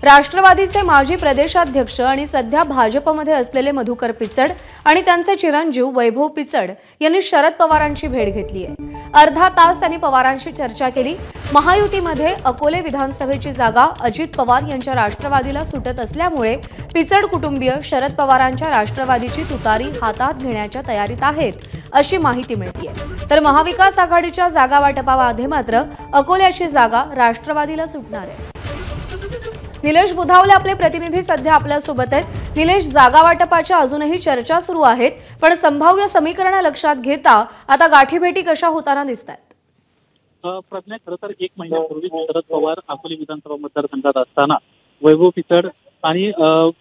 राष्ट्रवादीचे माजी प्रदेशाध्यक्ष आणि सध्या भाजपमध्ये असलेले मधुकर पिचड आणि त्यांचे चिरंजीव वैभव पिचड यांनी शरद पवारांची भेट घेतली आहे। अर्धा तास त्यांनी पवारांशी चर्चा केली। महायुतीमध्ये अकोले विधानसभेची जागा अजित पवार यांच्या राष्ट्रवादीला सुटत असल्यामुळे पिचड कुटुंबीय शरद पवारांच्या राष्ट्रवादीची तुतारी हातात घेण्याच्या तयारीत आहेत अशी माहिती मिळते। तर महाविकास आघाडीच्या जागा वाटपामध्ये मात्र अकोल्याची जागा राष्ट्रवादीला सुटणार आहे। निलेश बुधावले आपले प्रतिनिधी सध्या आपल्या सोबत आहेत। निलेश, जागा वाटपाच्या अजूनही चर्चा सुरू आहेत, पण संभाव्य समीकरण लक्षात घेता आता गाठीभेटी कशा होताना दिसतात? प्रज्ञा, खरं तर 1 महिन्यापूर्वी शरद पवार अकोले विधानसभा मतदारसंघात असताना वैभव पिचड आणि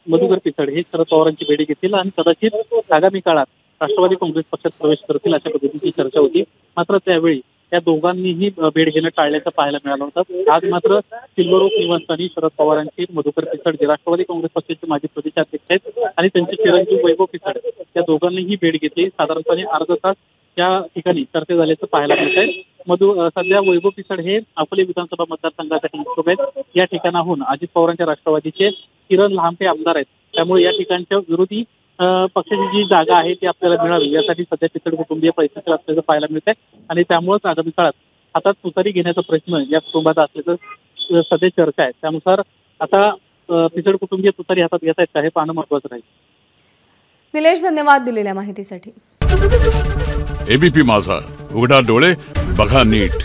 मधुकर पिचड हे शरद पवारांची भेट घेतील आणि कदाचित आगामी काळात राष्ट्रवादी काँग्रेस पक्षात प्रवेश करतील अशा पद्धतीची चर्चा होती। मात्र त्यावेळी त्या दोघांनीही भेट घेणं टाळल्याचं पाहायला मिळालं होतं। आज मात्र सिल्वर ओक निवासस्थानी शरद पवारांची मधुकर पिचड जे राष्ट्रवादी काँग्रेस पक्षाचे माजी प्रदेशाध्यक्ष आहेत आणि त्यांचे चिरंजीव वैभव पिचड या दोघांनीही भेट घेतली। साधारणपणे अर्धा तास त्या ठिकाणी चर्चा झाल्याचं पाहायला मिळत आहे। सध्या वैभव पिचड हे अकोले विधानसभा मतदारसंघासाठी इच्छुक आहेत। या ठिकाणाहून अजित पवारांच्या राष्ट्रवादीचे किरण लहामटे आमदार आहेत, त्यामुळे या ठिकाणच्या विरोधी पक्षाची जी जागा आहे ती आपल्याला मिळावी यासाठी सध्या पिचड कुटुंबीय प्रयत्नशील असल्याचं पाहायला मिळत आहे आणि त्यामुळेच आगामी काळात हातात तुतारी घेण्याचा प्रश्न या कुटुंबात असल्याचं सध्या चर्चा आहे। त्यानुसार आता पिचड कुटुंबीय तुतारी हातात घेत आहेत का हे पाहणं महत्त्वाचं राहील। निलेश, धन्यवाद दिलेल्या माहितीसाठी। एबीपी माझा, उघडा डोळे बघा नीट।